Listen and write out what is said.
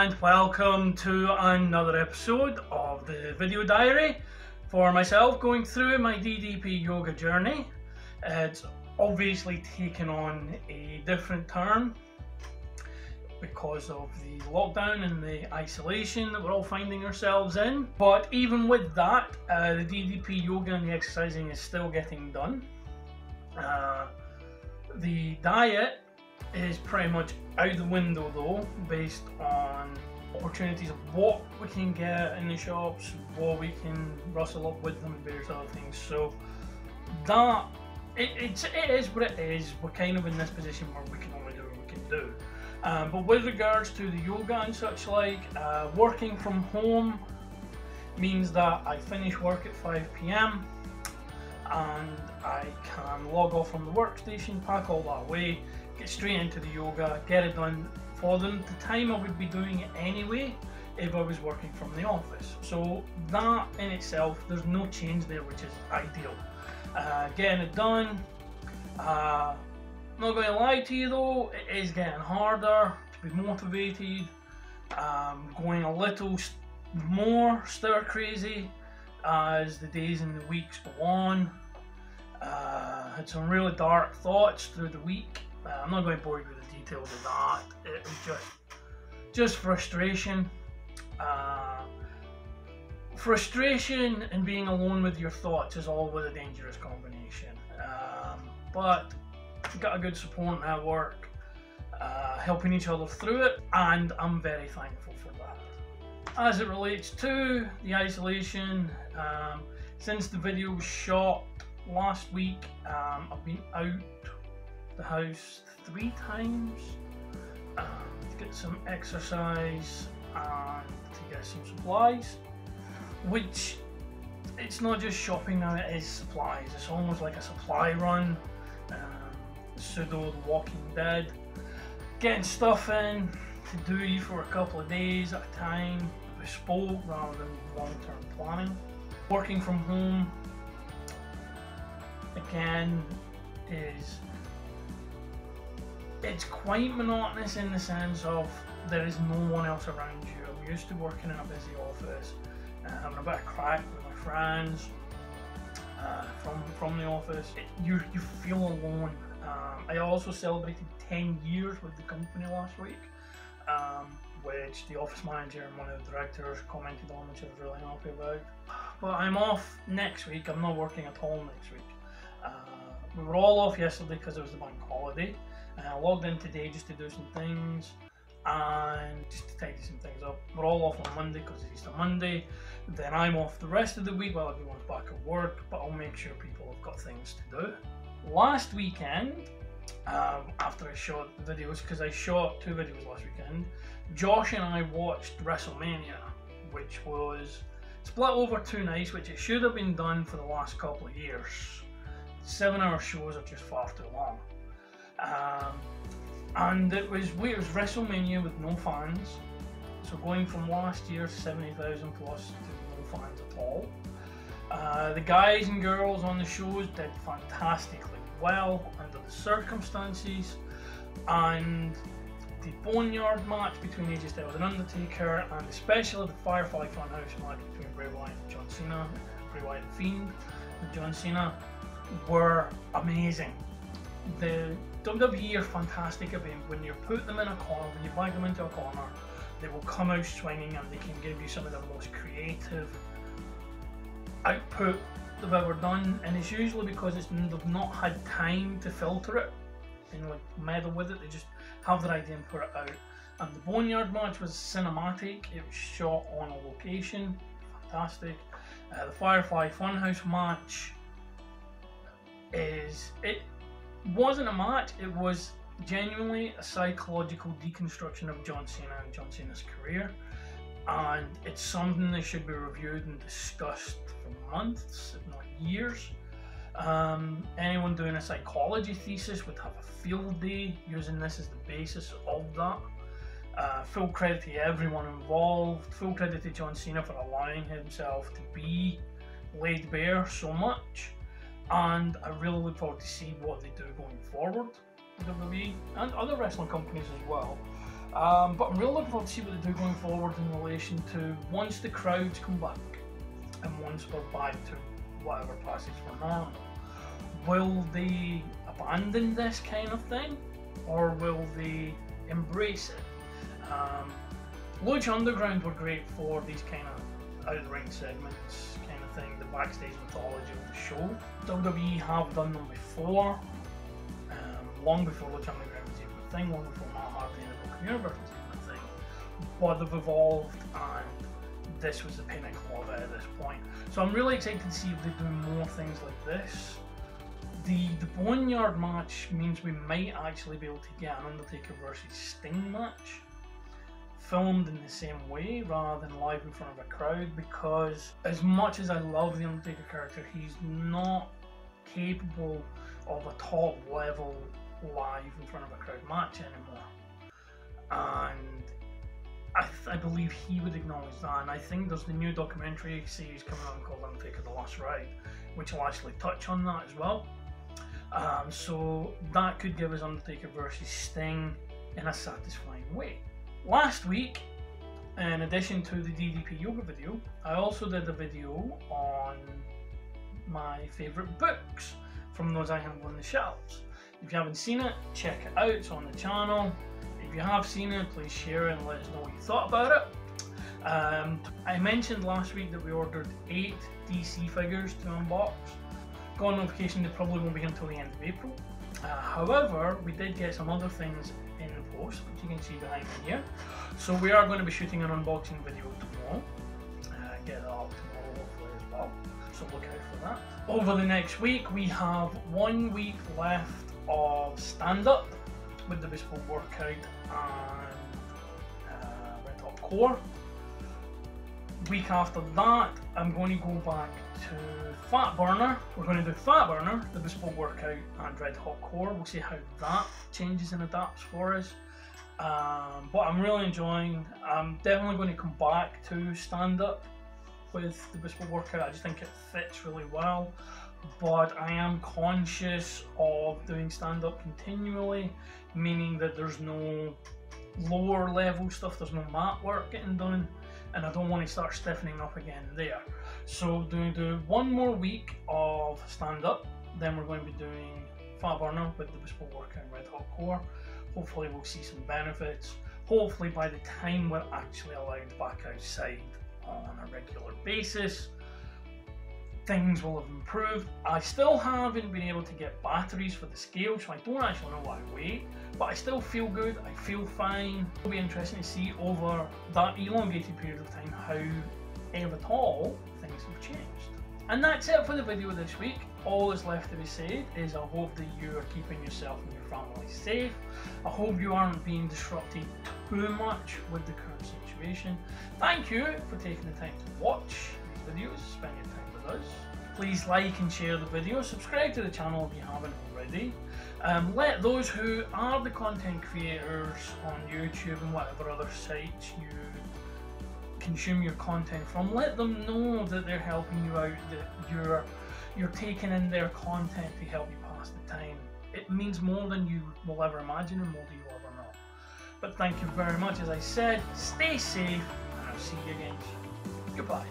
and welcome to another episode of the video diary for myself going through my DDP yoga journey. It's obviously taken on a different turn because of the lockdown and the isolation that we're all finding ourselves in. But even with that, the DDP yoga and the exercising is still getting done. The diet is pretty much out the window though, based on opportunities of what we can get in the shops, what we can rustle up with them, and various other things. So that it is what it is. We're kind of in this position where we can only do what we can do. But with regards to the yoga and such like, working from home means that I finish work at 5 PM and I can log off from the workstation, pack all that away, get straight into the yoga, get it done for the time I would be doing it anyway if I was working from the office. So that in itself, there's no change there, which is ideal. Getting it done, not going to lie to you though, it is getting harder to be motivated, going a little more stir crazy as the days and the weeks go on. Had some really dark thoughts through the week. I'm not going to bore you with the details of that. It was just frustration. Frustration and being alone with your thoughts is always a dangerous combination. But we've got a good support network, helping each other through it, and I'm very thankful for that. As it relates to the isolation, since the video was shot last week, I've been out the house 3 times to get some exercise and to get some supplies, which it's not just shopping now, it is supplies. It's almost like a supply run, pseudo The Walking Dead, getting stuff in to do for a couple of days at a time, bespoke rather than long-term planning. Working from home again it's quite monotonous in the sense of there is no one else around you. I'm used to working in a busy office, having a bit of crack with my friends from the office. You feel alone. I also celebrated 10 years with the company last week, which the office manager and one of the directors commented on, which I was really happy about. But I'm off next week. I'm not working at all next week. We were all off yesterday because it was the bank holiday. I logged in today just to do some things and just to tidy some things up. We're all off on Monday because it's Easter Monday. Then I'm off the rest of the week while everyone's back at work, but I'll make sure people have got things to do. Last weekend, after I shot the videos, because I shot 2 videos last weekend, Josh and I watched WrestleMania, which was split over 2 nights, which it should have been done for the last couple of years. 7-hour shows are just far too long. And it was WrestleMania with no fans, so going from last year's 70,000 plus to no fans at all. The guys and girls on the shows did fantastically well under the circumstances, and the Boneyard match between AJ Styles and Undertaker, and especially the Firefly Funhouse match between Bray Wyatt and John Cena, Bray Wyatt and Fiend and John Cena, were amazing. The WWE are fantastic about when you put them in a corner, when you bag them into a corner, they will come out swinging and they can give you some of the most creative output they've ever done, and it's usually because they've not had time to filter it and like meddle with it. They just have their idea and put it out. And the Boneyard match was cinematic. It was shot on a location, fantastic. The Firefly Funhouse match it wasn't a match, it was genuinely a psychological deconstruction of John Cena and John Cena's career, and it's something that should be reviewed and discussed for months, if not years. Anyone doing a psychology thesis would have a field day using this as the basis of that. Full credit to everyone involved, full credit to John Cena for allowing himself to be laid bare so much. And I really look forward to see what they do going forward with WWE and other wrestling companies as well. But I'm really looking forward to see what they do going forward in relation to once the crowds come back and once we're back to whatever passes for now. Will they abandon this kind of thing, or will they embrace it? Lucha Underground were great for these kind of out-of-the-ring segments, kind of thing, the backstage mythology of the show. WWE have done them before, long before Lucha Underground was even a thing, long before Matt Hardy and the Broken Universe was even a thing. But they've evolved, and this was the pinnacle of it at this point. So I'm really excited to see if they do more things like this. The Boneyard match means we might actually be able to get an Undertaker versus Sting match filmed in the same way rather than live in front of a crowd, because as much as I love the Undertaker character, he's not capable of a top level live in front of a crowd match anymore. And I believe he would acknowledge that, and I think there's the new documentary series coming on called Undertaker The Last Ride, which will actually touch on that as well. So that could give us Undertaker versus Sting in a satisfying way. Last week, in addition to the DDP Yoga video, I also did a video on my favourite books from those I have on the shelves. If you haven't seen it, check it out, it's on the channel. If you have seen it, please share it and let us know what you thought about it. I mentioned last week that we ordered 8 DC figures to unbox. Got a notification they probably won't be until the end of April. However, we did get some other things in the post, which you can see behind me here. So we are going to be shooting an unboxing video tomorrow. Get it up tomorrow hopefully as well. So look out for that. Over the next week, we have 1 week left of stand-up with the Bespoke Workout and Red Hot Core. Week after that, I'm going to go back to Fat Burner. We're going to do Fat Burner, the Bespoke Workout and Red Hot Core. We'll see how that changes and adapts for us. But I'm really enjoying. I'm definitely going to come back to stand-up with the Bespoke Workout. I just think it fits really well. But I am conscious of doing stand-up continually, meaning that there's no lower level stuff, there's no mat work getting done, and I don't want to start stiffening up again there. So going to do 1 more week of stand-up, then we're going to be doing Fat Burner with the Bespoke Workout and Red Hot Core. Hopefully we'll see some benefits. Hopefully by the time we're actually allowed back outside on a regular basis, things will have improved. I still haven't been able to get batteries for the scale, so I don't actually know what I weigh, but I still feel good, I feel fine. It'll be interesting to see over that elongated period of time how, if at all, things have changed. And that's it for the video this week. All that's left to be said is I hope that you are keeping yourself and your family safe. I hope you aren't being disrupted too much with the current situation. Thank you for taking the time to watch these videos, spend your time with us. Please like and share the video, subscribe to the channel if you haven't already. Let those who are the content creators on YouTube and whatever other sites you consume your content from, let them know that they're helping you out, that you're taking in their content to help you pass the time. It means more than you will ever imagine and more than you will ever know. But thank you very much. As I said, stay safe, and I'll see you again. Goodbye.